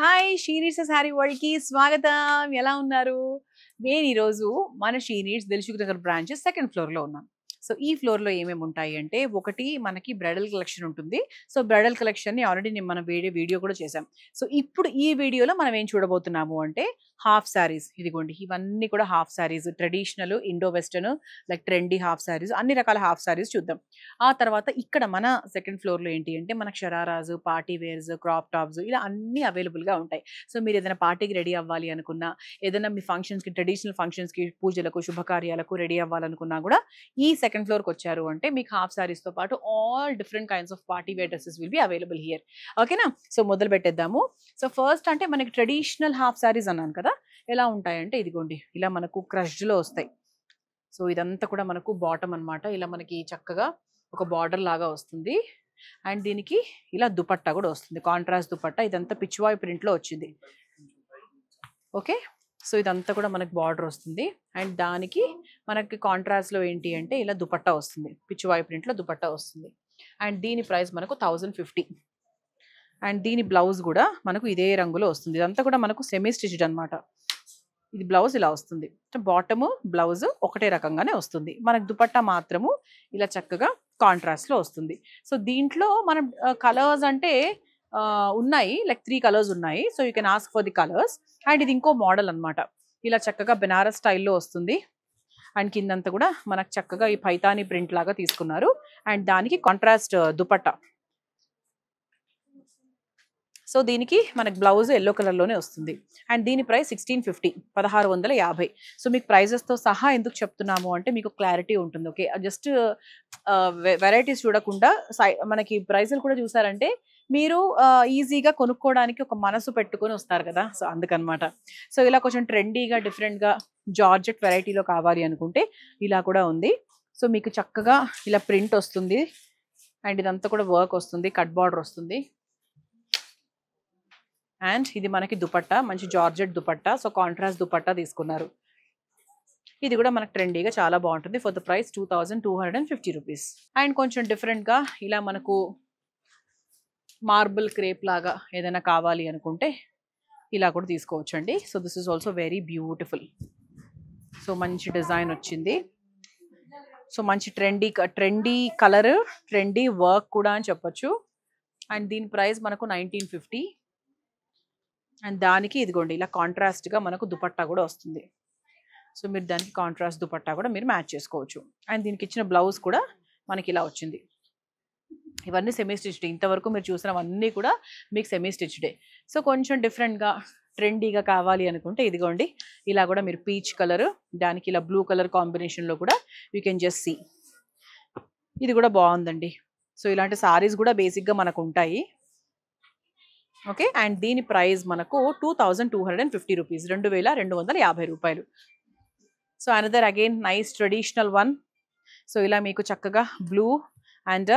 Hi she needs sari world కి స్వాగతం. ఎలా ఉన్నారు? నేను ఈరోజు మన she needs Dilsukh Nagar branch second floor లో ఉన్నాను. సో ఈ ఫ్లోర్ లో ఏమేమి ఉంటాయి అంటే, ఒకటి మనకి బ్రైడల్ కలెక్షన్ ఉంటుంది. సో బ్రైడల్ కలెక్షన్ ని ఆల్రెడీ నేను మన వీడియో కూడా చేశాం. సో ఇప్పుడు ఈ వీడియోలో మనం ఏం చూడబోతున్నాము అంటే హాఫ్ సారీస్. ఇదిగోండి, ఇవన్నీ కూడా half saris, traditional, Indo western, like trendy half saris, అన్ని రకాల హాఫ్ సారీస్ చూద్దాం. ఆ తర్వాత ఇక్కడ మన సెకండ్ ఫ్లోర్ లో ఏంటి అంటే మనకు shararas, party wears, crop tops ఇలా అన్ని అవైలబుల్ గా ఉంటాయి. సో మీరు ఏదైనా పార్టీకి రెడీ అవ్వాలి అనుకున్నా, ఏదైనా మీ ఫంక్షన్స్ కి, ట్రెడిషనల్ ఫంక్షన్స్ కి, పూజలకు, శుభకార్యాలకు రెడీ అవ్వాలనుకున్నా కూడా ఈ సెకండ్ ఫ్లోర్ కి వచ్చారు అంటే మీకు హాఫ్ సారీస్ తో పాటు all different kinds of party wear dresses will be available here. ఓకేనా? సో మొదలు పెట్టేద్దాము. సో ఫస్ట్ అంటే మనకి ట్రెడిషనల్ హాఫ్ సారీస్ అన్నాను కదా, ఎలా ఉంటాయంటే ఇదిగోండి, ఇలా మనకు క్రష్డ్ లో వస్తాయి. సో ఇదంతా కూడా మనకు బాటమ్ అన్నమాట. ఇలా మనకి చక్కగా ఒక బార్డర్ లాగా వస్తుంది. అండ్ దీనికి ఇలా దుపట్టా కూడా వస్తుంది, కాంట్రాస్ట్ దుపట్టా. ఇదంతా పిచ్వాయ్ ప్రింట్ లో వచ్చింది. ఓకే, సో ఇదంతా కూడా మనకి బార్డర్ వస్తుంది. అండ్ దానికి మనకి కాంట్రాస్ట్ లో ఏంటి అంటే ఇలా దుపట్టా వస్తుంది, పిచ్వాయ్ ప్రింట్ లో దుపట్టా వస్తుంది. అండ్ దీని ప్రైస్ మనకు 1050. అండ్ దీని బ్లౌజ్ కూడా మనకు ఇదే రంగులో వస్తుంది. ఇదంతా కూడా మనకు సెమీ స్టిచ్డ్ అనమాట. ఇది బ్లౌజ్ ఇలా వస్తుంది. బాటము బ్లౌజ్ ఒకటే రకంగానే వస్తుంది. మనకు దుపట్టా మాత్రము ఇలా చక్కగా కాంట్రాస్ట్ లో వస్తుంది. సో దీంట్లో మనం కలర్స్ అంటే ఉన్నాయి, లైక్ 3 కలర్స్ ఉన్నాయి. So you can ask for the colours. And ఇది ఇంకో మోడల్ అన్నమాట. ఇలా చక్కగా బెనారస్ స్టైల్లో వస్తుంది. అండ్ కిందంతా కూడా మనకు చక్కగా ఈ పైతానీ ప్రింట్ లాగా తీసుకున్నారు. అండ్ దానికి కాంట్రాస్ట్ దుపట్టా. సో దీనికి మనకి బ్లౌజ్ ఎల్లో కలర్ లోనే వస్తుంది. అండ్ దీని ప్రైస్ 1650, 1650. సో మీకు ప్రైజెస్ తో సహా ఎందుకు చెప్తున్నాము అంటే మీకు క్లారిటీ ఉంటుంది. ఓకే, జస్ట్ వెరైటీస్ చూడకుండా మనకి ప్రైజులు కూడా చూసారంటే మీరు ఈజీగా కొనుక్కోవడానికి ఒక మనసు పెట్టుకొని వస్తారు కదా. సో అందుకనమాట. సో ఇలా కొంచెం ట్రెండీగా, డిఫరెంట్గా, జార్జెట్ వెరైటీలో కావాలి అనుకుంటే ఇలా కూడా ఉంది. సో మీకు చక్కగా ఇలా ప్రింట్ వస్తుంది. అండ్ ఇదంతా కూడా వర్క్ వస్తుంది, కట్ బార్డర్ వస్తుంది. అండ్ ఇది మనకి దుపట్టా, మంచి georgette dupatta. So contrast dupatta తీసుకున్నారు. ఇది కూడా మనకు ట్రెండీగా చాలా బాగుంటుంది. For the price 2250 rupees. And కొంచెం డిఫరెంట్గా ఇలా మనకు మార్బుల్ క్రేప్ లాగా ఏదైనా కావాలి అనుకుంటే ఇలా కూడా తీసుకోవచ్చు అండి. So this is also very beautiful. So మంచి డిజైన్ వచ్చింది. సో మంచి ట్రెండీ కలర్, ట్రెండీ వర్క్ కూడా అని చెప్పొచ్చు. అండ్ దీని ప్రైస్ మనకు 1950. అండ్ దానికి ఇదిగోండి ఇలా కాంట్రాస్ట్గా మనకు దుపట్టా కూడా వస్తుంది. సో మీరు దానికి కాంట్రాస్ట్ దుపట్టా కూడా మీరు మ్యాచ్ చేసుకోవచ్చు. అండ్ దీనికి ఇచ్చిన బ్లౌజ్ కూడా మనకి ఇలా వచ్చింది. ఇవన్నీ సెమీ స్టిచ్డ్. ఇంతవరకు మీరు చూసినవన్నీ కూడా మీకు సెమీ స్టిచ్డే. సో కొంచెం డిఫరెంట్గా, ట్రెండీగా కావాలి అనుకుంటే ఇదిగోండి ఇలా కూడా మీరు పీచ్ కలర్, దానికి ఇలా బ్లూ కలర్ కాంబినేషన్లో కూడా యూ కెన్ జస్ట్ సీ. ఇది కూడా బాగుందండి. సో ఇలాంటి సారీస్ కూడా బేసిక్గా మనకు ఉంటాయి. ఓకే, అండ్ దీని ప్రైస్ మనకు 2250 రూపీస్, 2250 రూపాయలు. So another again nice traditional one. So ఇలా మీకు చక్కగా blue and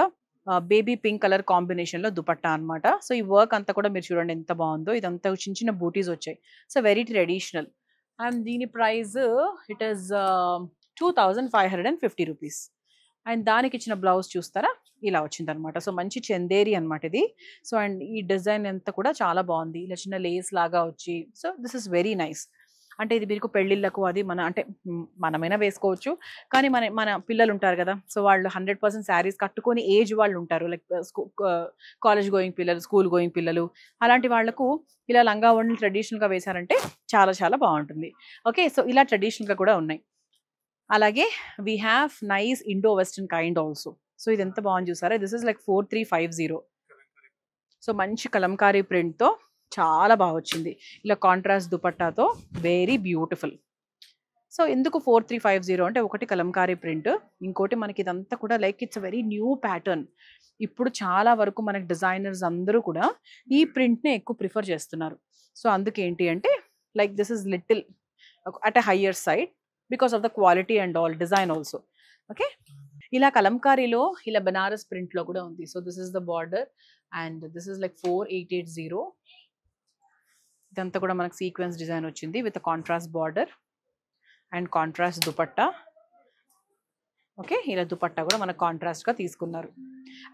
baby pink colour కాంబినేషన్లో దుపట్టా అనమాట. సో ఈ వర్క్ అంతా కూడా మీరు చూడండి ఎంత బాగుందో. ఇదంతా చిన్న చిన్న బూటీస్ వచ్చాయి. So very traditional. అండ్ దీని price it is 2550 rupees. And దానికి ఇచ్చిన బ్లౌజ్ చూస్తారా, ఇలా వచ్చింది అనమాట. సో మంచి చందేరి అనమాట ఇది. సో అండ్ ఈ డిజైన్ అంతా కూడా చాలా బాగుంది. ఇలా చిన్న లేస్ లాగా వచ్చి, so this is very nice. అంటే ఇది మీకు పెళ్ళిళ్ళకు అది అంటే మనమైనా వేసుకోవచ్చు, కానీ మన పిల్లలు ఉంటారు కదా. సో వాళ్ళు 100% శారీస్ కట్టుకొని ఏజ్ వాళ్ళు ఉంటారు, లైక్ కాలేజ్ గోయింగ్ పిల్లలు, స్కూల్ గోయింగ్ పిల్లలు, అలాంటి వాళ్లకు ఇలా లంగా ఓణీలు ట్రెడిషనల్గా వేశారంటే చాలా చాలా బాగుంటుంది. ఓకే, సో ఇలా ట్రెడిషనల్గా కూడా ఉన్నాయి. అలాగే we have nice Indo western kind also. So ఇది ఎంత బాగుంది చూసారా. This is like 4350. సో మంచి కలంకారీ ప్రింట్తో చాలా బాగా వచ్చింది. ఇలా కాంట్రాస్ట్ దుపట్టాతో వెరీ బ్యూటిఫుల్. సో ఎందుకు 4350 అంటే ఒకటి కలంకారీ ప్రింట్, ఇంకోటి మనకి ఇదంతా కూడా like it's very new pattern. ఇప్పుడు చాలా వరకు మనకి డిజైనర్స్ అందరూ కూడా ఈ ప్రింట్నే ఎక్కువ ప్రిఫర్ చేస్తున్నారు. సో అందుకేంటి అంటే like this is little at a higher side because of the quality and all design also. Okay, ఇలా కలంకారీలో ఇలా బనారస్ ప్రింట్లో కూడా ఉంది. So this is the border and this is like 4880. ఇదంతా కూడా మనకు సీక్వెన్స్ డిజైన్ వచ్చింది with contrast border and contrast dupatta. Okay, ఇలా దుపట్టా కూడా మనకు కాంట్రాస్ట్గా తీసుకున్నారు.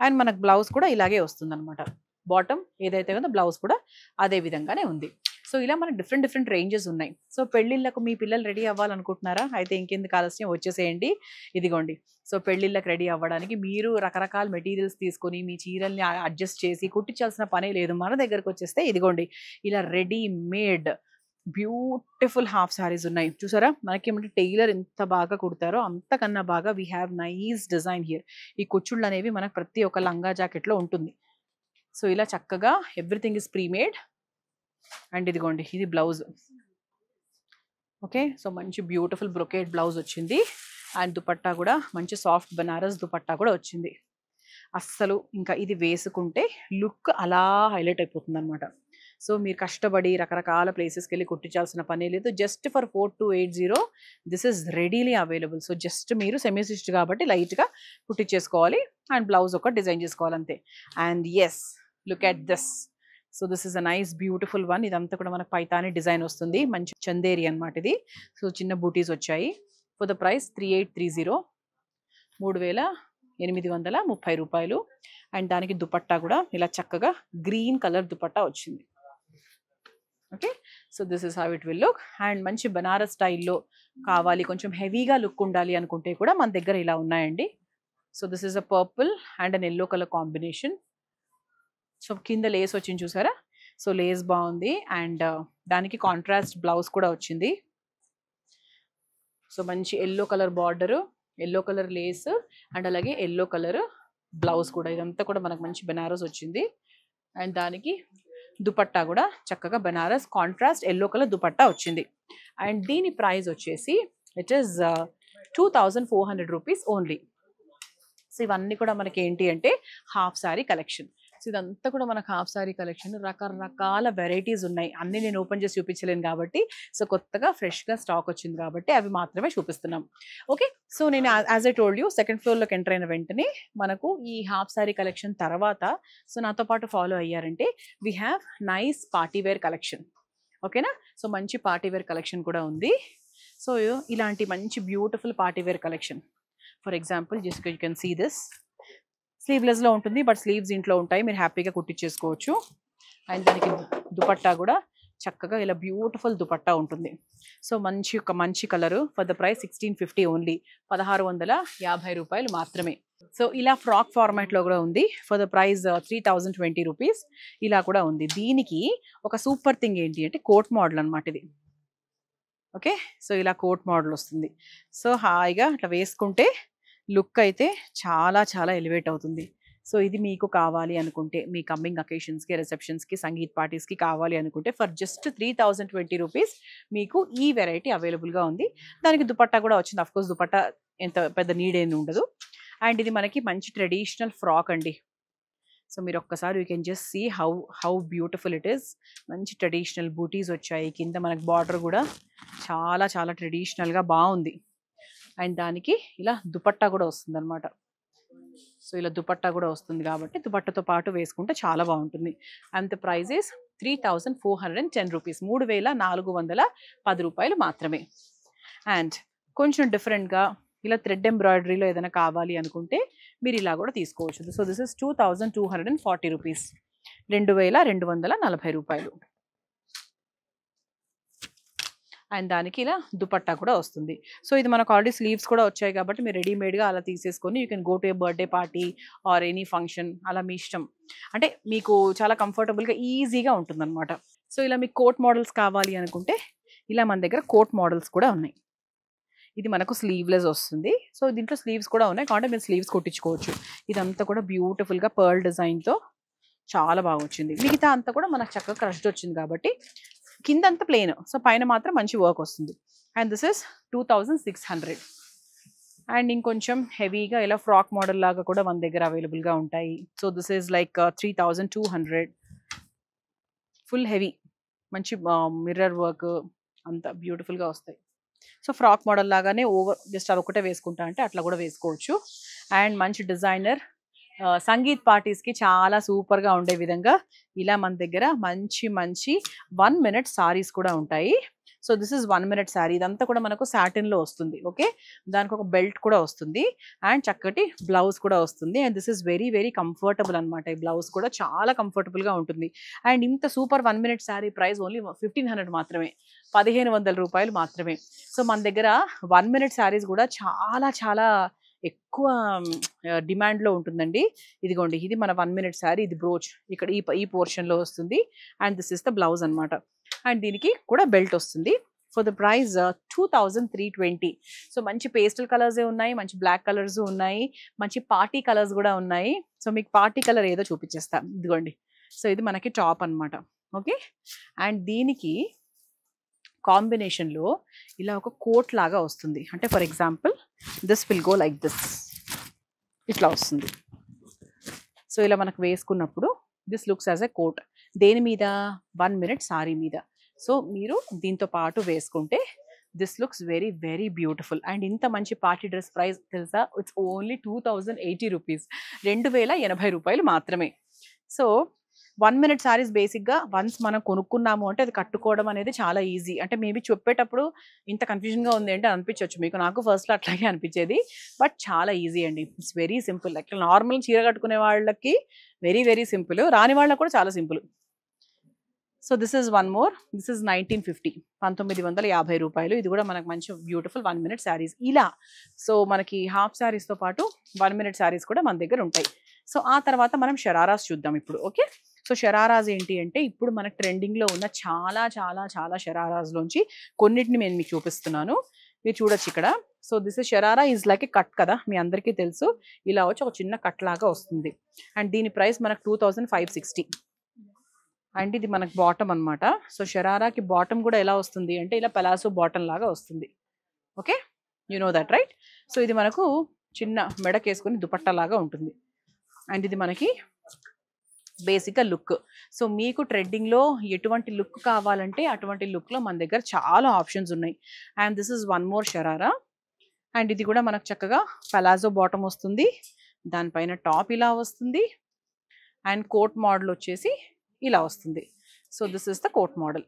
అండ్ మనకు బ్లౌజ్ కూడా ఇలాగే వస్తుంది అనమాట. బాటమ్ ఏదైతే ఉందో బ్లౌజ్ కూడా అదే విధంగానే ఉంది. సో ఇలా మనకి డిఫరెంట్ రేంజెస్ ఉన్నాయి. సో పెళ్ళిళ్ళకు మీ పిల్లలు రెడీ అవ్వాలనుకుంటున్నారా? అయితే ఇంకెందుకు ఆలస్యం, వచ్చేసేయండి. ఇదిగోండి. సో పెళ్ళిళ్ళకి రెడీ అవ్వడానికి మీరు రకరకాల మెటీరియల్స్ తీసుకొని మీ చీరల్ని అడ్జస్ట్ చేసి కుట్టించాల్సిన పనే లేదు. మన దగ్గరకు వచ్చేస్తే ఇదిగోండి ఇలా రెడీమేడ్ బ్యూటిఫుల్ హాఫ్ సారీస్ ఉన్నాయి. చూసారా మనకి ఏమంటే టైలర్ ఎంత బాగా కుడతారో అంతకన్నా బాగా we have nice design here. ఈ కుచ్చుళ్ళు అనేవి మనకు ప్రతి ఒక్క లంగా జాకెట్లో ఉంటుంది. సో ఇలా చక్కగా ఎవ్రీథింగ్ ఇస్ ప్రీమేడ్. అండ్ ఇదిగోండి ఇది బ్లౌజ్. ఓకే, సో మంచి బ్యూటిఫుల్ బ్రొకేట్ బ్లౌజ్ వచ్చింది. అండ్ దుపట్టా కూడా మంచి సాఫ్ట్ బనారస్ దుపట్టా కూడా వచ్చింది. అస్సలు ఇంకా ఇది వేసుకుంటే లుక్ అలా హైలైట్ అయిపోతుంది అనమాట. సో మీరు కష్టపడి రకరకాల ప్లేసెస్కి వెళ్ళి కుట్టించాల్సిన పని లేదు. Just for 4280 this is readily available. So just మీరు సెమీ స్టిచ్డ్ కాబట్టి లైట్గా కుట్టించేసుకోవాలి అండ్ బ్లౌజ్ ఒక డిజైన్ చేసుకోవాలి అంతే. And yes, look at this. So this is a nice beautiful one. ఇదంతా కూడా మనకు పైతాని డిజైన్ వస్తుంది. మంచి చందేరి అనమాట ఇది. సో చిన్న బూటీస్ వచ్చాయి. ఫర్ ద ప్రైస్ 3830, 3830 రూపాయలు. అండ్ దానికి దుపట్టా కూడా ఇలా చక్కగా గ్రీన్ కలర్ దుపట్టా వచ్చింది. Okay, so this is how it will look. And మంచి బనారస్ స్టైల్లో కావాలి, కొంచెం హెవీగా లుక్ ఉండాలి అనుకుంటే కూడా మన దగ్గర ఇలా ఉన్నాయండి. So this is a purple and an yellow colour combination. So కింద లేస్ వచ్చింది చూసారా? సో లేస్ బాగుంది. అండ్ దానికి కాంట్రాస్ట్ బ్లౌజ్ కూడా వచ్చింది. సో మంచి yellow colour border, yellow colour Lay's and అలాగే ఎల్లో కలర్ బ్లౌజ్ కూడా. ఇదంతా కూడా మనకు మంచి బెనారస్ వచ్చింది. అండ్ దానికి దుపట్టా కూడా చక్కగా Banaras contrast yellow colour dupatta వచ్చింది. అండ్ దీని ప్రైస్ వచ్చేసి it is 2400 rupees only. So ఇవన్నీ కూడా మనకి ఏంటి అంటే హాఫ్ సారీ కలెక్షన్. సో ఇదంతా కూడా మనకు హాఫ్ సారీ కలెక్షన్. రకరకాల వెరైటీస్ ఉన్నాయి. అన్నీ నేను ఓపెన్ చేసి చూపించలేను కాబట్టి, సో కొత్తగా ఫ్రెష్గా స్టాక్ వచ్చింది కాబట్టి అవి మాత్రమే చూపిస్తున్నాం. ఓకే, సో నేను as I told you second ఫ్లోర్లోకి ఎంటర్ అయిన వెంటనే మనకు ఈ హాఫ్ సారీ కలెక్షన్ తర్వాత సో నాతో పాటు ఫాలో అయ్యారంటే we have nice partywear collection. ఓకేనా? సో మంచి పార్టీవేర్ కలెక్షన్ కూడా ఉంది. సో ఇలాంటి మంచి beautiful partywear collection. For example just you can see this. స్లీవ్లెస్లో ఉంటుంది బట్ స్లీవ్స్ ఇంట్లో ఉంటాయి, మీరు హ్యాపీగా కుట్టించేసుకోవచ్చు. అండ్ దానికి దుపట్టా కూడా చక్కగా ఇలా బ్యూటిఫుల్ దుపట్టా ఉంటుంది. సో మంచి colour. For the price 1650 only, 1650 రూపాయలు మాత్రమే. సో ఇలా ఫ్రాక్ ఫార్మాట్లో కూడా ఉంది. ఫర్ ద ప్రైస్ 3020 రూపీస్ ఇలా కూడా ఉంది. దీనికి ఒక సూపర్ థింగ్ ఏంటి అంటే కోట్ మోడల్ అనమాట ఇది. ఓకే, సో ఇలా కోట్ మోడల్ వస్తుంది. సో హాయిగా అట్లా వేసుకుంటే లుక్ అయితే చాలా చాలా ఎలివేట్ అవుతుంది. సో ఇది మీకు కావాలి అనుకుంటే మీ కమ్మింగ్ అకేషన్స్కి, రిసెప్షన్స్కి, సంగీత్ పార్టీస్కి కావాలి అనుకుంటే ఫర్ జస్ట్ 3020 రూపీస్ మీకు ఈ వెరైటీ అవైలబుల్గా ఉంది. దానికి దుపట్టా కూడా వచ్చింది. అఫ్కోర్స్ దుపట్టా ఎంత పెద్ద నీడ్ ఏమి ఉండదు. అండ్ ఇది మనకి మంచి ట్రెడిషనల్ ఫ్రాక్ అండి. సో మీరు ఒక్కసారి you can just see how beautiful it is. మంచి ట్రెడిషనల్ బూటీస్ వచ్చాయి. కింద మనకి బార్డర్ కూడా చాలా చాలా ట్రెడిషనల్గా బాగుంది. అండ్ దానికి ఇలా దుపట్టా కూడా వస్తుంది అనమాట. సో ఇలా దుపట్టా కూడా వస్తుంది కాబట్టి దుపట్టాతో పాటు వేసుకుంటే చాలా బాగుంటుంది. And the price is 3410 rupees, 3410 రూపాయలు మాత్రమే. అండ్ కొంచెం డిఫరెంట్గా ఇలా థ్రెడ్ ఎంబ్రాయిడరీలో ఏదైనా కావాలి అనుకుంటే మీరు ఇలా కూడా తీసుకోవచ్చు. సో దిస్ ఇస్ 2240 రూపీస్, 2240 రూపాయలు. అండ్ దానికి ఇలా దుపట్టా కూడా వస్తుంది. సో ఇది మనకు ఆల్రెడీ స్లీవ్స్ కూడా వచ్చాయి కాబట్టి మీరు రెడీమేడ్గా అలా తీసేసుకొని you can go to A birthday party or any function, అలా మీ ఇష్టం. అంటే మీకు చాలా కంఫర్టబుల్గా ఈజీగా ఉంటుంది అనమాట. సో ఇలా మీకు కోట్ మోడల్స్ కావాలి అనుకుంటే ఇలా మన దగ్గర కోట్ మోడల్స్ కూడా ఉన్నాయి. ఇది మనకు స్లీవ్లెస్ వస్తుంది. సో దీంట్లో స్లీవ్స్ కూడా ఉన్నాయి కాబట్టి మీరు స్లీవ్స్ కుట్టించుకోవచ్చు. ఇదంతా కూడా బ్యూటిఫుల్గా పర్ల్ డిజైన్తో చాలా బాగా వచ్చింది. మిగతా అంతా కూడా మనకు చక్కగా క్రష్డ్ వచ్చింది కాబట్టి కిందంతా ప్లెయిన్, సో పైన మాత్రం మంచి వర్క్ వస్తుంది. And this is 2600. అండ్ ఇంకొంచెం హెవీగా ఇలా ఫ్రాక్ మోడల్ లాగా కూడా మన దగ్గర అవైలబుల్గా ఉంటాయి. So this is like 3200. Full heavy మంచి మిర్రర్ వర్క్ అంతా బ్యూటిఫుల్గా వస్తాయి. సో ఫ్రాక్ మోడల్ లాగానే జస్ట్ అది ఒకటే వేసుకుంటా అంటే అట్లా కూడా వేసుకోవచ్చు. అండ్ మంచి డిజైనర్ సంగీత్ పార్టీస్కి చాలా సూపర్గా ఉండే విధంగా ఇలా మన దగ్గర మంచి 1 minute సారీస్ కూడా ఉంటాయి. So this is 1 minute sari. ఇదంతా కూడా మనకు సాటిన్లో వస్తుంది. ఓకే, దానికి ఒక బెల్ట్ కూడా వస్తుంది అండ్ చక్కటి బ్లౌజ్ కూడా వస్తుంది. And this is very very comfortable అనమాట. ఈ బ్లౌజ్ కూడా చాలా కంఫర్టబుల్గా ఉంటుంది. అండ్ ఇంత super 1 minute sari price only 1500 మాత్రమే, 1500 రూపాయలు మాత్రమే. సో మన దగ్గర 1 minute శారీస్ కూడా చాలా చాలా ఎక్కువ డిమాండ్లో ఉంటుందండి. ఇదిగోండి, ఇది మన 1 minute శారీ. ఇది బ్రోచ్ ఇక్కడ ఈ పోర్షన్లో వస్తుంది and this is the blouse అనమాట. అండ్ దీనికి కూడా బెల్ట్ వస్తుంది. For the price 2320. సో మంచి పేస్టల్ కలర్సే ఉన్నాయి, మంచి బ్లాక్ కలర్స్ ఉన్నాయి, మంచి పార్టీ కలర్స్ కూడా ఉన్నాయి. సో మీకు పార్టీ కలర్ ఏదో చూపించేస్తాను. ఇదిగోండి, సో ఇది మనకి టాప్ అనమాట. ఓకే, అండ్ దీనికి కాంబినేషన్లో ఇలా ఒక కోట్ లాగా వస్తుంది. అంటే for example this will go like this, ఇట్లా వస్తుంది. సో ఇలా మనకు వేసుకున్నప్పుడు this looks as a coat. దేని మీద? 1 minute సారీ మీద. సో మీరు దీంతో పాటు వేసుకుంటే this looks very very beautiful. And ఇంత మంచి పార్టీ డ్రెస్ ప్రైస్ తెలుసా? ఇట్స్ ఓన్లీ 2080 రూపీస్, 2080 రూపాయలు మాత్రమే. సో 1 minute సారీస్ బేసిక్గా వన్స్ మనం కొనుక్కున్నాము అంటే అది కట్టుకోవడం అనేది చాలా ఈజీ. అంటే మేబీ చెప్పేటప్పుడు ఇంత కన్ఫ్యూజన్గా ఉంది అంటే అనిపించవచ్చు మీకు, నాకు ఫస్ట్లో అట్లాగే అనిపించేది, బట్ చాలా ఈజీ అండి. It's very simple. Like normal చీర కట్టుకునే వాళ్ళకి వెరీ వెరీ సింపుల్, రాని వాళ్ళకి కూడా చాలా simple. So this is one more. This is 1950, 1950 రూపాయలు. ఇది కూడా మనకు మంచి బ్యూటిఫుల్ 1 minute శారీస్. ఇలా సో మనకి హాఫ్ శారీస్తో పాటు 1 minute శారీస్ కూడా మన దగ్గర ఉంటాయి. సో ఆ తర్వాత మనం షరారాస్ చూద్దాం ఇప్పుడు. ఓకే, సో షరారాస్ ఏంటి అంటే ఇప్పుడు మనకు ట్రెండింగ్లో ఉన్న చాలా చాలా చాలా షరారాస్లోంచి కొన్నిటిని నేను మీకు చూపిస్తున్నాను. మీరు చూడొచ్చు ఇక్కడ. So this is sharara is like A cut కదా, మీ అందరికీ తెలుసు. ఇలా వచ్చి ఒక చిన్న కట్ లాగా వస్తుంది. అండ్ దీని ప్రైస్ మనకు 2560. అండ్ ఇది మనకు బాటమ్ అనమాట. సో షరారాకి బాటమ్ కూడా ఎలా వస్తుంది అంటే ఇలా పలాసో బాటమ్ లాగా వస్తుంది. Okay, you know that right. So ఇది మనకు చిన్న మెడకేసుకొని దుపట్టా లాగా ఉంటుంది. అండ్ ఇది మనకి బేసిక్గా లుక్. సో మీకు ట్రెండింగ్లో ఎటువంటి లుక్ కావాలంటే అటువంటి లుక్లో మన దగ్గర చాలా ఆప్షన్స్ ఉన్నాయి. And this is one more sharara. And ఇది కూడా మనకు చక్కగా పలాజో బాటమ్ వస్తుంది, దానిపైన టాప్ ఇలా వస్తుంది అండ్ కోట్ మోడల్ వచ్చేసి ఇలా వస్తుంది. So this is the coat model.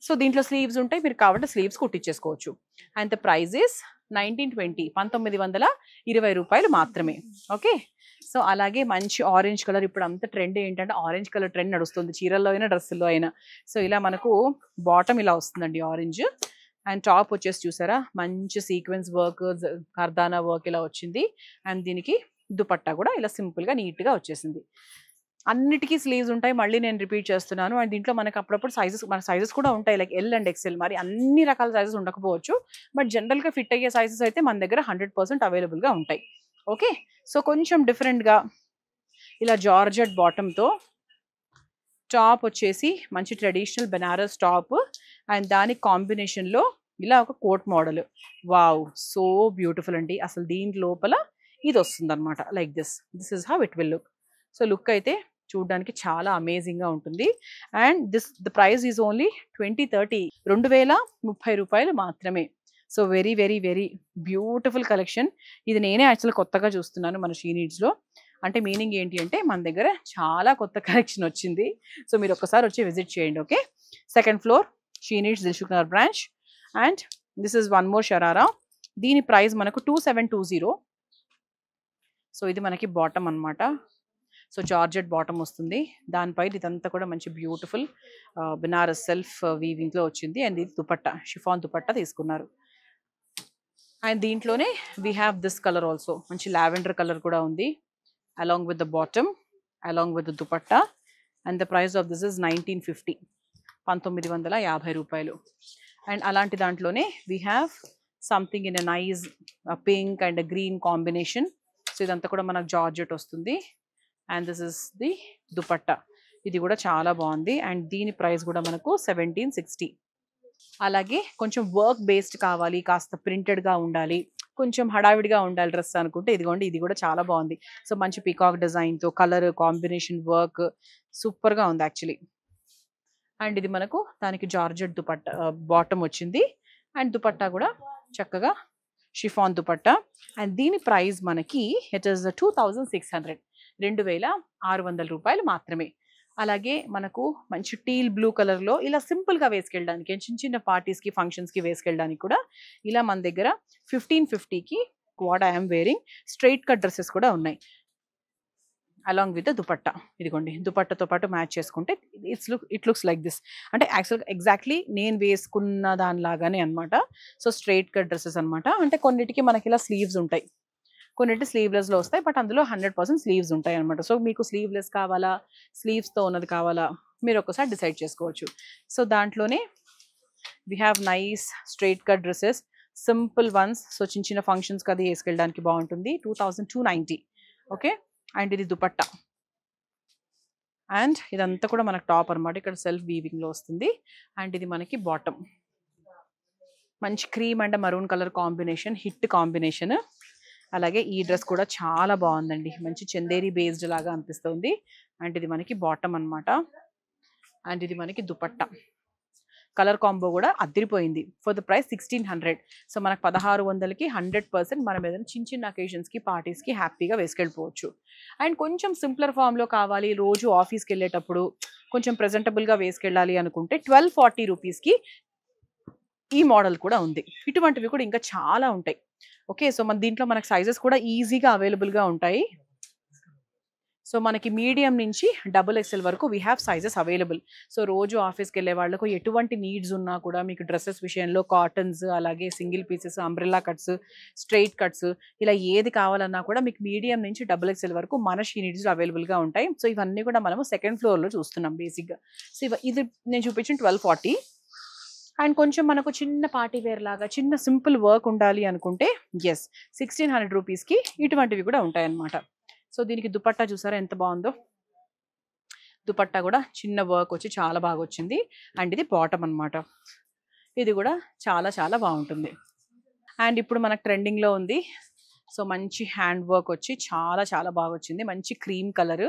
So దీంట్లో స్లీవ్స్ ఉంటాయి, మీరు కాబట్టి స్లీవ్స్ కుట్టించేసుకోవచ్చు. అండ్ ద ప్రైజ్ ఇస్ 1920, 1920 రూపాయలు మాత్రమే. ఓకే, సో అలాగే మంచి ఆరెంజ్ కలర్. ఇప్పుడు అంత ట్రెండ్ ఏంటంటే ఆరెంజ్ కలర్ ట్రెండ్ నడుస్తుంది, చీరల్లో అయినా డ్రెస్సుల్లో అయినా. సో ఇలా మనకు బాటమ్ ఇలా వస్తుందండి ఆరెంజ్. అండ్ టాప్ వచ్చేసి చూసారా మంచి సీక్వెన్స్ వర్క్, కర్దానా వర్క్ ఇలా వచ్చింది. అండ్ దీనికి దుపట్టా కూడా ఇలా సింపుల్గా నీట్గా వచ్చేసింది. అన్నిటికీ స్లీవ్స్ ఉంటాయి, మళ్ళీ నేను రిపీట్ చేస్తున్నాను. అండ్ దీంట్లో మనకు అప్పుడప్పుడు మన సైజెస్ కూడా ఉంటాయి, లైక్ ఎల్ అండ్ ఎక్సెల్. మరి అన్ని రకాల సైజెస్ ఉండకపోవచ్చు, బట్ జనరల్గా ఫిట్ అయ్యే సైజెస్ అయితే మన దగ్గర 100% అవైలబుల్గా ఉంటాయి. ఓకే, సో కొంచెం డిఫరెంట్గా ఇలా జార్జెట్ బాటమ్తో టాప్ వచ్చేసి మంచి ట్రెడిషనల్ బెనారస్ టాప్ అండ్ దాని కాంబినేషన్లో ఇలా ఒక coat model. Wow, so beautiful అండి. అసలు దీని లోపల ఇది వస్తుంది అనమాట, like this is how it will look. So look అయితే చూడడానికి చాలా అమేజింగ్గా ఉంటుంది. And the price is only 2030 రూపాయలు మాత్రమే. So very very very beautiful collection. ఇది నేనే యాక్చువల్ కొత్తగా చూస్తున్నాను మన షీ నీడ్స్లో. అంటే మీనింగ్ ఏంటి అంటే మన దగ్గర చాలా కొత్త కలెక్షన్ వచ్చింది. సో మీరు ఒక్కసారి వచ్చి విజిట్ చేయండి. Okay, 2nd floor she needs Dilsukh Nagar branch. And this is one more sharara. దీని ప్రైస్ మనకు 2720. సో ఇది మనకి బాటమ్ అనమాట. సో జార్జెట్ బాటమ్ వస్తుంది, దానిపై ఇదంతా కూడా మంచి బ్యూటిఫుల్ బెనారస్ సెల్ఫ్ వీవింగ్లో వచ్చింది. అండ్ ఇది దుపట్టా, షిఫాన్ దుపట్టా తీసుకున్నారు. అండ్ దీంట్లోనే we have this colour also, మంచి లావెండర్ కలర్ కూడా ఉంది, along with the bottom, along with the dupatta. And the price of this is 1950, 1950 రూపాయలు. అండ్ అలాంటి దాంట్లోనే we have something in a nice pink and green combination. So ఇదంతా కూడా మనకు georgette వస్తుంది. And this is the dupatta, ఇది కూడా చాలా బాగుంది. అండ్ దీని ప్రైస్ కూడా మనకు 1760. అలాగే కొంచెం వర్క్ బేస్డ్ కావాలి, కాస్త ప్రింటెడ్గా ఉండాలి, కొంచెం హడావిడిగా ఉండాలి డ్రెస్ అనుకుంటే ఇదిగోండి, ఇది కూడా చాలా బాగుంది. సో మంచి పీకాక్ డిజైన్తో కలర్ కాంబినేషన్ వర్క్ సూపర్గా ఉంది యాక్చువల్లీ. అండ్ ఇది మనకు దానికి జార్జెట్ దుపట్టా బాటమ్ వచ్చింది. అండ్ దుపట్టా కూడా చక్కగా షిఫాన్ దుపట్టా. అండ్ దీని ప్రైస్ మనకి ఇట్ ఈస్ 2600, 2600 రూపాయలు మాత్రమే. అలాగే మనకు మంచి టీల్ బ్లూ కలర్లో ఇలా సింపుల్గా వేసుకెళ్ళడానికి చిన్న చిన్న పార్టీస్కి ఫంక్షన్స్కి వేసుకెళ్ళడానికి కూడా ఇలా మన దగ్గర 1550కి what I'm wearing straight cut dresses కూడా ఉన్నాయి అలాంగ్ విత్ ద దుపట్టా. ఇదిగోండి దుపట్టాతో పాటు మ్యాచ్ చేసుకుంటే ఇట్ లుక్స్ లైక్ దిస్. అంటే యాక్చువల్గా ఎగ్జాక్ట్లీ నేను వేసుకున్న దానిలాగానే అనమాట. సో స్ట్రైట్ కట్ డ్రెస్సెస్ అనమాట. అంటే కొన్నిటికి మనకి ఇలా స్లీవ్స్ ఉంటాయి, కొన్నిటి స్లీవ్లెస్లో వస్తాయి, బట్ అందులో 100% స్లీవ్స్ ఉంటాయి అనమాట. సో మీకు స్లీవ్లెస్ కావాలా స్లీవ్స్తో ఉన్నది కావాలా మీరు ఒక్కసారి డిసైడ్ చేసుకోవచ్చు. సో దాంట్లోనే we have nice straight cut dresses, simple once. So చిన్న చిన్న ఫంక్షన్స్కి అది వేసుకెళ్ళడానికి బాగుంటుంది. 2290. ఓకే, అండ్ ఇది దుపట్టా, అండ్ ఇదంతా కూడా మనకు టాప్ అనమాట. ఇక్కడ సెల్ఫ్ వీవింగ్లో వస్తుంది. అండ్ ఇది మనకి బాటమ్, మంచి cream and maroon colour combination, hit combination. అలాగే ఈ డ్రెస్ కూడా చాలా బాగుందండి, మంచి చందేరి బేస్డ్ లాగా అనిపిస్తుంది. అండ్ ఇది మనకి బాటమ్ అనమాట. అండ్ ఇది మనకి దుపట్టా. కలర్ కాంబో కూడా అదిరిపోయింది. For the price 1600. సో మనకు 1600కి 100% మనం ఏదైనా చిన్న చిన్న అకేషన్స్కి పార్టీస్కి హ్యాపీగా వేసుకెళ్ళిపోవచ్చు. అండ్ కొంచెం సింప్లర్ ఫామ్లో కావాలి, రోజు ఆఫీస్కి వెళ్ళేటప్పుడు కొంచెం ప్రెజెంటబుల్గా వేసుకెళ్ళాలి అనుకుంటే 1240 రూపీస్కి ఈ మోడల్ కూడా ఉంది. ఇటువంటివి కూడా ఇంకా చాలా ఉంటాయి. ఓకే, సో మన దీంట్లో మనకు సైజెస్ కూడా ఈజీగా అవైలబుల్గా ఉంటాయి. సో మనకి మీడియం నుంచి XXL వరకు we have sizes available. So రోజు ఆఫీస్కి వెళ్ళే వాళ్ళకు ఎటువంటి నీడ్స్ ఉన్నా కూడా మీకు డ్రెస్సెస్ విషయంలో కాటన్స్, అలాగే single pieces, umbrella cuts, straight cuts, ఇలా ఏది కావాలన్నా కూడా మీకు మీడియం నుంచి XXL వరకు మన షీ నీడ్స్ అవైలబుల్గా ఉంటాయి. సో ఇవన్నీ కూడా మనము సెకండ్ ఫ్లోర్లో చూస్తున్నాం బేసిక్గా. సో ఇది నేను చూపించిన 1240. అండ్ కొంచెం మనకు చిన్న పార్టీ వేర్ లాగా చిన్న సింపుల్ వర్క్ ఉండాలి అనుకుంటే 1600 రూపీస్కి ఇటువంటివి కూడా ఉంటాయన్నమాట. సో దీనికి దుపట్టా చూసారా ఎంత బాగుందో. దుపట్టా కూడా చిన్న వర్క్ వచ్చి చాలా బాగా వచ్చింది. అండ్ ఇది బాటమ్ అనమాట. ఇది కూడా చాలా చాలా బాగుంటుంది. అండ్ ఇప్పుడు మనకు ట్రెండింగ్లో ఉంది. సో మంచి హ్యాండ్ వర్క్ వచ్చి చాలా చాలా బాగా వచ్చింది, మంచి క్రీమ్ కలర్.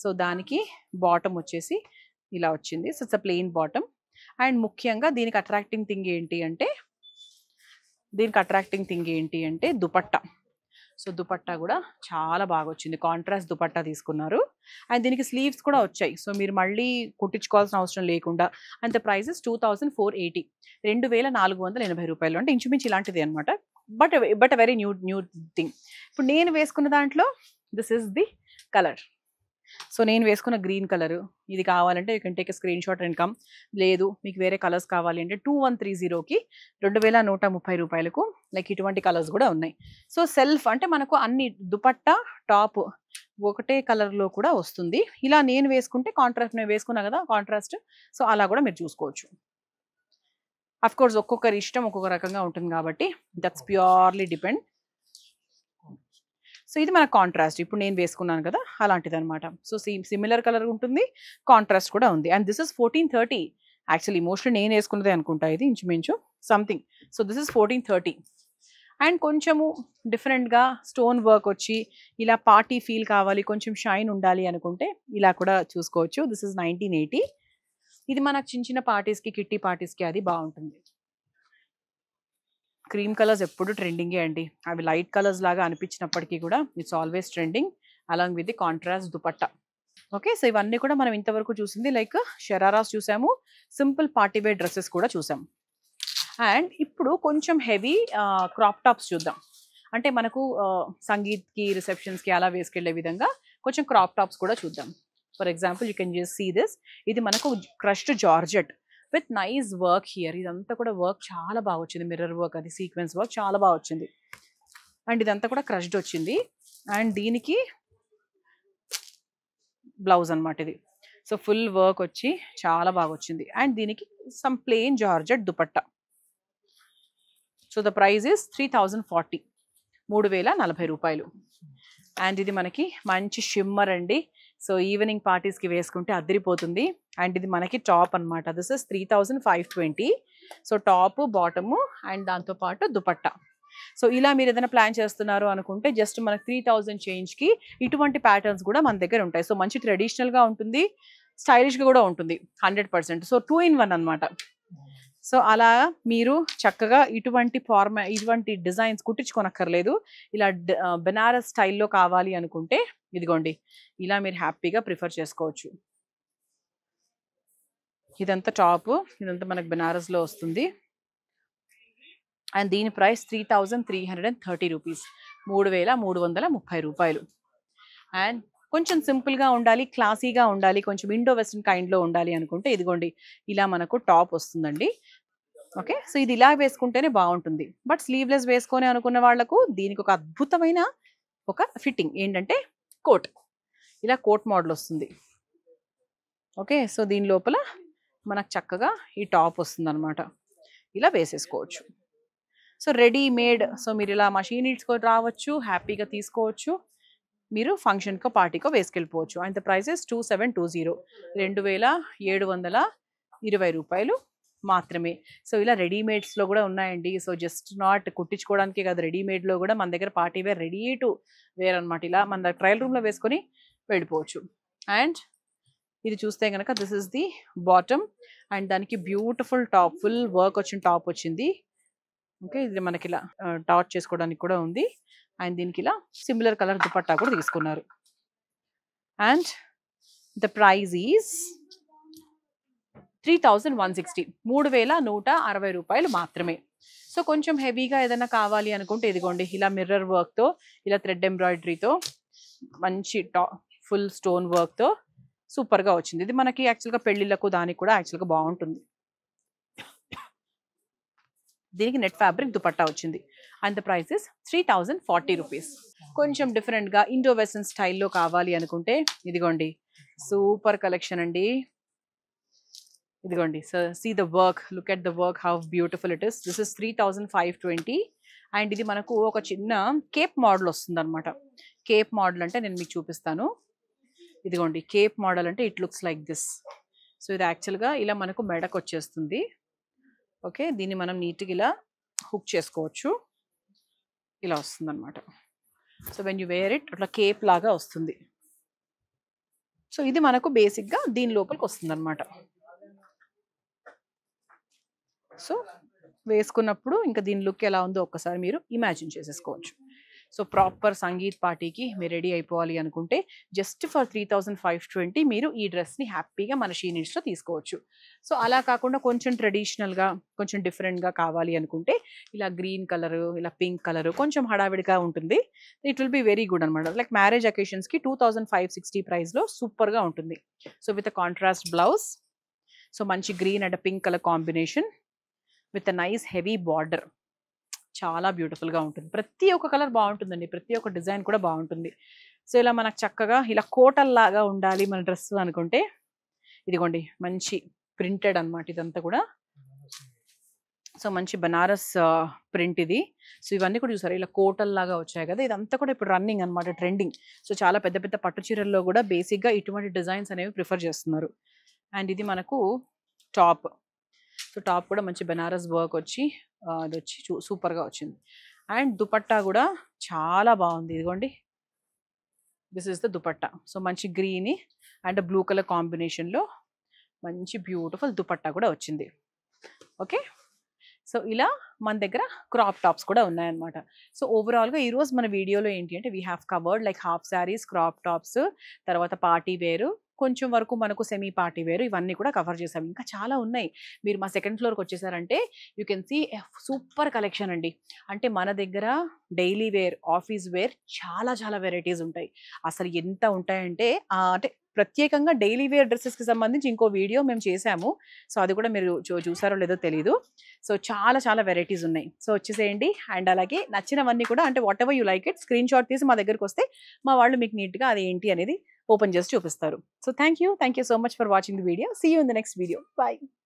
సో దానికి బాటమ్ వచ్చేసి ఇలా వచ్చింది. So it's a plain bottom. And ముఖ్యంగా దీనికి అట్రాక్టింగ్ థింగ్ ఏంటి అంటే దుపట్టా. సో దుపట్టా కూడా చాలా బాగా వచ్చింది, కాంట్రాస్ట్ దుపట్టా తీసుకున్నారు. అండ్ దీనికి స్లీవ్స్ కూడా వచ్చాయి. సో మీరు మళ్ళీ కుట్టించుకోవాల్సిన అవసరం లేకుండా. అండ్ ద ప్రైసెస్ 2480, 2480 రూపాయలు. అంటే ఇంచుమించు ఇలాంటిది అనమాట. But very new thing. ఇప్పుడు నేను వేసుకున్న దాంట్లో this is the colour. So నేను వేసుకున్న గ్రీన్ కలర్. ఇది కావాలంటే you can take a screen shot and come. లేదు మీకు వేరే కలర్స్ కావాలి అంటే 2130కి 2130 రూపాయలకు లైక్ ఇటువంటి కలర్స్ కూడా ఉన్నాయి. సో సెల్ఫ్ అంటే మనకు అన్ని దుపట్టా టాప్ ఒకటే కలర్లో కూడా వస్తుంది. ఇలా నేను వేసుకుంటే కాంట్రాస్ట్, నేను వేసుకున్నా కదా కాంట్రాస్ట్, సో అలా కూడా మీరు చూసుకోవచ్చు. అఫ్ కోర్స్ ఒక్కొక్కరి ఇష్టం ఒక్కొక్క రకంగా ఉంటుంది కాబట్టి దట్స్ ప్యూర్లీ డిపెండ్. సో ఇది మన కాంట్రాస్ట్, ఇప్పుడు నేను వేసుకున్నాను కదా అలాంటిది అనమాట. సో సిమిలర్ కలర్ ఉంటుంది, కాంట్రాస్ట్ కూడా ఉంది. And this is 1430. Actually mostly నేను వేసుకున్నదే అనుకుంటా ఇది ఇంచుమించు something. So this is 1430. And కొంచెము డిఫరెంట్గా స్టోన్ వర్క్ వచ్చి ఇలా పార్టీ ఫీల్ కావాలి, కొంచెం షైన్ ఉండాలి అనుకుంటే ఇలా కూడా చూసుకోవచ్చు. This is 1980. ఇది మనకు చిన్న చిన్న పార్టీస్కి, కిట్టి పార్టీస్కి అది బాగుంటుంది. క్రీమ్ కలర్స్ ఎప్పుడు ట్రెండింగే అండి. అవి లైట్ కలర్స్ లాగా అనిపించినప్పటికీ కూడా it's always trending along with the contrast dupatta. Okay, so ఇవన్నీ కూడా మనం ఇంతవరకు చూసింది లైక్ షరారాస్ చూసాము, సింపుల్ పార్టీ వేర్ డ్రెస్సెస్ కూడా చూసాం. అండ్ ఇప్పుడు కొంచెం హెవీ క్రాప్ టాప్స్ చూద్దాం. అంటే మనకు సంగీత్కి, రిసెప్షన్స్కి అలా వేసుకెళ్లే విధంగా కొంచెం క్రాప్ టాప్స్ కూడా చూద్దాం. For example you can just see this. ఇది మనకు crushed georgette with nice work here. ఇదంతా కూడా వర్క్ చాలా బాగా వచ్చింది, మిర్రర్ వర్క్, అది సీక్వెన్స్ వర్క్ చాలా బాగా వచ్చింది. అండ్ ఇదంతా కూడా క్రష్డ్ వచ్చింది. అండ్ దీనికి బ్లౌజ్ అనమాట ఇది. సో ఫుల్ వర్క్ వచ్చి చాలా బాగా వచ్చింది. అండ్ దీనికి some plain georgette dupatta. So the price is 3040, 3040 రూపాయలు. అండ్ ఇది మనకి మంచి షిమ్మర్ అండి. సో ఈవినింగ్ పార్టీస్కి వేసుకుంటే అదిరిపోతుంది. అండ్ ఇది మనకి టాప్ అనమాట. This is 3520. So top, bottom and దాంతోపాటు దుపట్టా. సో ఇలా మీరు ఏదైనా ప్లాన్ చేస్తున్నారు అనుకుంటే జస్ట్ మనకి 3000 చేంజ్కి ఇటువంటి ప్యాటర్న్స్ కూడా మన దగ్గర ఉంటాయి. సో మంచి ట్రెడిషనల్గా ఉంటుంది, స్టైలిష్గా కూడా ఉంటుంది 100%. సో 2 in 1 అనమాట. సో అలా మీరు చక్కగా ఇటువంటి డిజైన్స్ కుట్టించుకోనక్కర్లేదు. ఇలా బెనారస్ స్టైల్లో కావాలి అనుకుంటే ఇదిగోండి ఇలా మీరు హ్యాపీగా ప్రిఫర్ చేసుకోవచ్చు. ఇదంతా టాప్, ఇదంతా మనకు బెనారస్లో వస్తుంది. అండ్ దీని ప్రైస్ 3330 రూపీస్, 3330 రూపాయలు. అండ్ కొంచెం సింపుల్గా ఉండాలి, క్లాసీగా ఉండాలి, కొంచెం ఇండో వెస్ట్రన్ కైండ్లో ఉండాలి అనుకుంటే ఇదిగోండి ఇలా మనకు టాప్ వస్తుందండి. ఓకే, సో ఇది ఇలా వేసుకుంటేనే బాగుంటుంది. బట్ స్లీవ్లెస్ వేసుకొని అనుకున్న వాళ్ళకు దీనికి ఒక అద్భుతమైన ఒక ఫిట్టింగ్ ఏంటంటే కోట్, ఇలా కోట్ మోడల్ వస్తుంది. ఓకే, సో దీని లోపల మనకు చక్కగా ఈ టాప్ వస్తుంది అనమాట, ఇలా వేసేసుకోవచ్చు. సో రెడీమేడ్, సో మీరు ఇలా మషీన్ ఇడ్స్కొని రావచ్చు, హ్యాపీగా తీసుకోవచ్చు, మీరు ఫంక్షన్కో పార్టీకో వేసుకెళ్ళిపోవచ్చు. అండ్ ద ప్రైసెస్ 2720, 2720 రూపాయలు మాత్రమే. సో ఇలా రెడీమేడ్స్లో కూడా ఉన్నాయండి. సో జస్ట్ నాట్ కుట్టించుకోవడానికి కాదు, రెడీమేడ్లో కూడా మన దగ్గర party wear, ready to wear అనమాట. ఇలా మన దగ్గర ట్రయల్ రూమ్లో వేసుకొని వెళ్ళిపోవచ్చు. అండ్ ఇది చూస్తే కనుక this is the bottom, and దానికి బ్యూటిఫుల్ టాప్, ఫుల్ వర్క్ వచ్చిన టాప్ వచ్చింది. ఓకే, ఇది మనకి ఇలా టార్చ్ చేసుకోవడానికి కూడా ఉంది. అండ్ దీనికి ఇలా సిమిలర్ కలర్ దుపట్టా కూడా తీసుకున్నారు. అండ్ ద ప్రైజ్ ఈజ్ 3160, 3160 రూపాయలు మాత్రమే. సో కొంచెం హెవీగా ఏదైనా కావాలి అనుకుంటే ఇదిగోండి ఇలా మిర్రర్ వర్క్తో, ఇలా థ్రెడ్ ఎంబ్రాయిడరీతో, మంచి ఫుల్ స్టోన్ వర్క్తో సూపర్గా వచ్చింది. ఇది మనకి యాక్చువల్గా పెళ్ళిళ్ళకు దానికి కూడా యాక్చువల్గా బాగుంటుంది. దీనికి నెట్ ఫ్యాబ్రిక్ దుపట్టా వచ్చింది. And the price is 3040 rupees. కొంచెం డిఫరెంట్గా ఇండో వెస్టర్న్ స్టైల్లో కావాలి అనుకుంటే ఇదిగోండి సూపర్ కలెక్షన్ అండి. ఇదిగోండి, so see the work, look at the work, how beautiful it is. This is 3520. And ఇది మనకు ఒక చిన్న కేప్ మోడల్ వస్తుంది అనమాట. కేప్ మోడల్ అంటే నేను మీకు చూపిస్తాను. ఇదిగోండి కేప్ మోడల్ అంటే it looks like this. So ఇది యాక్చువల్గా ఇలా మనకు మెడకు వచ్చేస్తుంది. ఓకే, దీన్ని మనం నీట్గా ఇలా హుక్ చేసుకోవచ్చు, ఇలా వస్తుంది అనమాట. So when you wear it అట్లా కేప్ లాగా వస్తుంది. సో ఇది మనకు బేసిక్గా దీని లోపలికి వస్తుంది అనమాట. సో వేసుకున్నప్పుడు ఇంకా దీని లుక్ ఎలా ఉందో ఒక్కసారి మీరు ఇమాజిన్ చేసేసుకోవచ్చు. సో ప్రాపర్ సంగీత్ పార్టీకి మీరు రెడీ అయిపోవాలి అనుకుంటే జస్ట్ ఫర్ 3520 మీరు ఈ డ్రెస్ని హ్యాపీగా మన షీనిడ్స్లో తీసుకోవచ్చు. సో అలా కాకుండా కొంచెం ట్రెడిషనల్గా, కొంచెం డిఫరెంట్గా కావాలి అనుకుంటే ఇలా గ్రీన్ కలరు, ఇలా పింక్ కలరు కొంచెం హడావిడిగా ఉంటుంది. It will be very good అనమాట. లైక్ మ్యారేజ్ అకేషన్స్కి 2560 ప్రైస్లో సూపర్గా ఉంటుంది. So with contrast blouse, so మంచి green and pink colour combination with nice heavy border, చాలా బ్యూటిఫుల్గా ఉంటుంది. ప్రతి ఒక్క కలర్ బాగుంటుందండి, ప్రతి ఒక్క డిజైన్ కూడా బాగుంటుంది. సో ఇలా మనకు చక్కగా ఇలా కోటల్లాగా ఉండాలి మన డ్రెస్ అనుకుంటే ఇదిగోండి మంచి ప్రింటెడ్ అనమాట ఇదంతా కూడా. సో మంచి బనారస్ ప్రింట్ ఇది. సో ఇవన్నీ కూడా చూసారు ఇలా కోటల్లాగా వచ్చాయి కదా, ఇదంతా కూడా ఇప్పుడు రన్నింగ్ అనమాట, ట్రెండింగ్. సో చాలా పెద్ద పెద్ద పట్టు చీరల్లో కూడా బేసిక్గా ఇటువంటి డిజైన్స్ అనేవి ప్రిఫర్ చేస్తున్నారు. అండ్ ఇది మనకు టాప్. సో టాప్ కూడా మంచి బెనారస్ వర్క్ వచ్చి అది వచ్చి సూపర్గా వచ్చింది. అండ్ దుపట్టా కూడా చాలా బాగుంది. ఇదిగోండి this is the dupatta. So మంచి గ్రీన్ అండ్ బ్లూ కలర్ కాంబినేషన్లో మంచి బ్యూటిఫుల్ దుపట్టా కూడా వచ్చింది. ఓకే, సో ఇలా మన దగ్గర క్రాప్ టాప్స్ కూడా ఉన్నాయన్నమాట. సో ఓవరాల్గా ఈరోజు మన వీడియోలో ఏంటి అంటే we have covered like half saris, crop tops, తర్వాత పార్టీ వేరు, కొంచెం వరకు మనకు సెమీ పార్టీ వేరు, ఇవన్నీ కూడా కవర్ చేసాం. ఇంకా చాలా ఉన్నాయి. మీరు మా సెకండ్ ఫ్లోర్కి వచ్చేసారంటే you can see super collection అండి. అంటే మన దగ్గర డైలీ వేర్, ఆఫీస్ వేర్ చాలా చాలా వెరైటీస్ ఉంటాయి. అసలు ఎంత ఉంటాయంటే అంటే ప్రత్యేకంగా డైలీ వేర్ డ్రెస్సెస్కి సంబంధించి ఇంకో వీడియో మేము చేసాము. సో అది కూడా మీరు చూసారో లేదో తెలీదు. సో చాలా చాలా వెరైటీస్ ఉన్నాయి. సో వచ్చేసేయండి. అండ్ అలాగే నచ్చినవన్నీ కూడా అంటే what ever you like it screen shot తీసి మా దగ్గరికి వస్తే మా వాళ్ళు మీకు నీట్గా అది ఏంటి అనేది ఓపెన్ చేసి చూపిస్తారు. So thank you so much for watching the video. See you in the next video. Bye.